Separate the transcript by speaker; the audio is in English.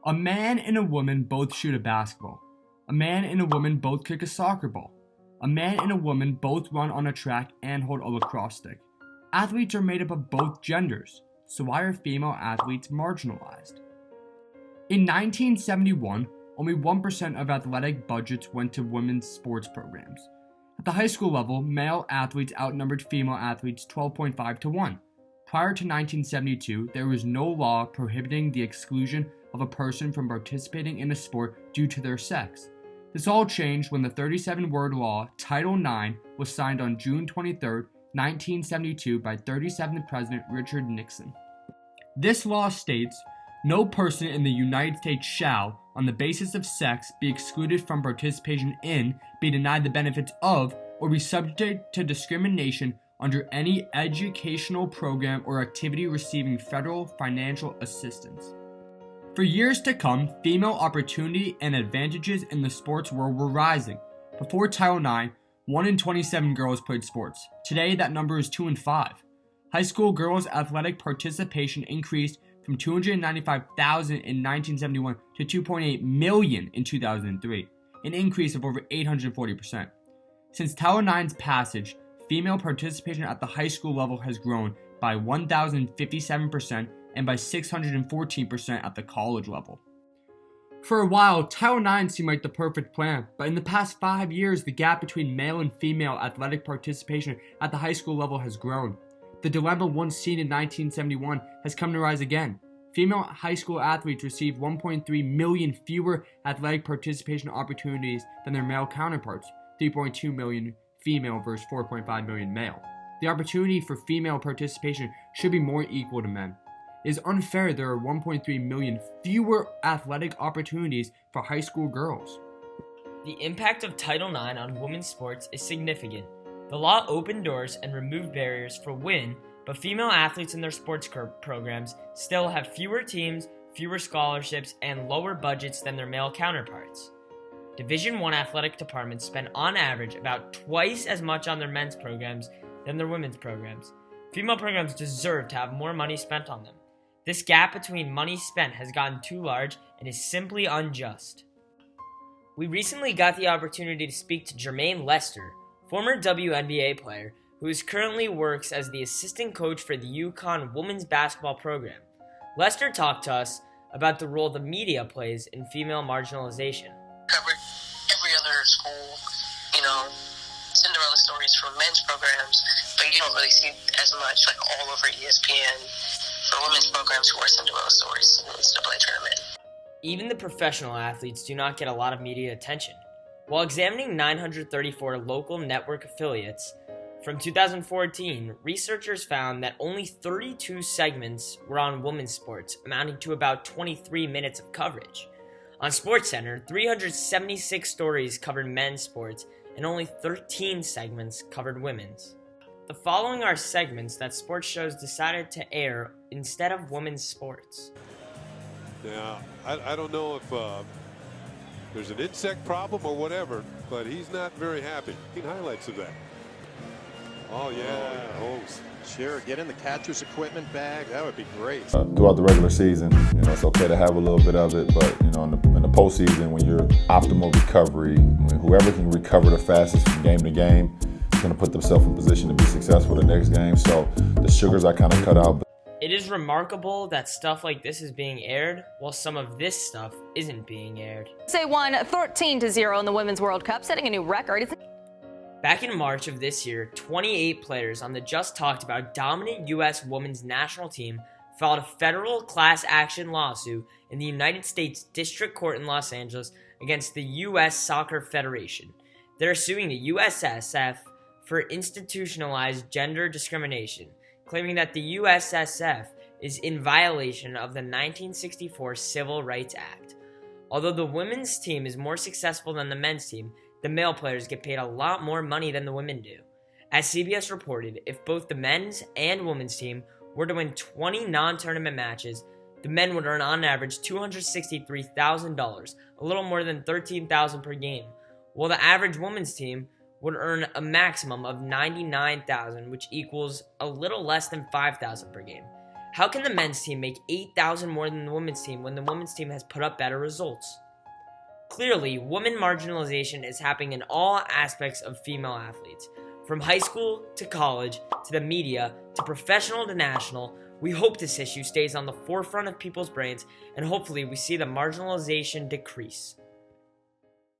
Speaker 1: A man and a woman both shoot a basketball. A man and a woman both kick a soccer ball. A man and a woman both run on a track and hold a lacrosse stick. Athletes are made up of both genders, so why are female athletes marginalized? In 1971, only 1% of athletic budgets went to women's sports programs. At the high school level, male athletes outnumbered female athletes 12.5 to 1. Prior to 1972, there was no law prohibiting the exclusion of a person from participating in a sport due to their sex. This all changed when the 37-word law, Title IX, was signed on June 23, 1972 by 37th President Richard Nixon. This law states, "No person in the United States shall, on the basis of sex, be excluded from participation in, be denied the benefits of, or be subject to discrimination under any educational program or activity receiving federal financial assistance." For years to come, female opportunity and advantages in the sports world were rising. Before Title IX, 1 in 27 girls played sports. Today, that number is 2 in 5. High school girls' athletic participation increased from 295,000 in 1971 to 2.8 million in 2003, an increase of over 840%. Since Title IX's passage, female participation at the high school level has grown by 1,057% and by 614% at the college level. For a while, Title IX seemed like the perfect plan, but in the past 5 years, the gap between male and female athletic participation at the high school level has grown. The dilemma once seen in 1971 has come to rise again. Female high school athletes receive 1.3 million fewer athletic participation opportunities than their male counterparts, 3.2 million female versus 4.5 million male. The opportunity for female participation should be more equal to men. It is unfair there are 1.3 million fewer athletic opportunities for high school girls.
Speaker 2: The impact of Title IX on women's sports is significant. The law opened doors and removed barriers for women, but female athletes in their sports programs still have fewer teams, fewer scholarships, and lower budgets than their male counterparts. Division I athletic departments spend on average about twice as much on their men's programs than their women's programs. Female programs deserve to have more money spent on them. This gap between money spent has gotten too large and is simply unjust. We recently got the opportunity to speak to Jermaine Lester, former WNBA player, who currently works as the assistant coach for the UConn women's basketball program. Lester talked to us about the role the media plays in female marginalization.
Speaker 3: Covered every other school, Cinderella stories from men's programs, but you don't really see as much all over ESPN for women's programs who are Cinderella stories in the NCAA tournament.
Speaker 2: Even the professional athletes do not get a lot of media attention. While examining 934 local network affiliates from 2014, researchers found that only 32 segments were on women's sports, amounting to about 23 minutes of coverage. On SportsCenter, 376 stories covered men's sports, and only 13 segments covered women's. The following are segments that sports shows decided to air instead of women's sports.
Speaker 4: Yeah, I don't know if there's an insect problem or whatever, but he's not very happy. Highlights of that. Oh, yeah. Oh,
Speaker 5: sure. Get in the catcher's equipment bag. That would be great.
Speaker 6: Throughout the regular season, it's okay to have a little bit of it, but in the postseason, when you're optimal recovery, when whoever can recover the fastest from game to game, going to put themselves in position to be successful the next game. So the sugars I kind of cut out.
Speaker 2: It is remarkable that stuff like this is being aired, while some of this stuff isn't being aired.
Speaker 7: USA won 13-0 in the Women's World Cup, setting a new record.
Speaker 2: Back in March of this year, 28 players on the just talked about dominant U.S. women's national team filed a federal class action lawsuit in the United States District Court in Los Angeles against the U.S. Soccer Federation. They're suing the USSF for institutionalized gender discrimination, claiming that the USSF is in violation of the 1964 Civil Rights Act. Although the women's team is more successful than the men's team, the male players get paid a lot more money than the women do. As CBS reported, if both the men's and women's team were to win 20 non-tournament matches, the men would earn on average $263,000, a little more than $13,000 per game, while the average women's team would earn a maximum of $99,000, which equals a little less than $5,000 per game. How can the men's team make 8,000 more than the women's team when the women's team has put up better results? Clearly, women marginalization is happening in all aspects of female athletes. From high school to college to the media to professional to national, we hope this issue stays on the forefront of people's brains and hopefully we see the marginalization decrease.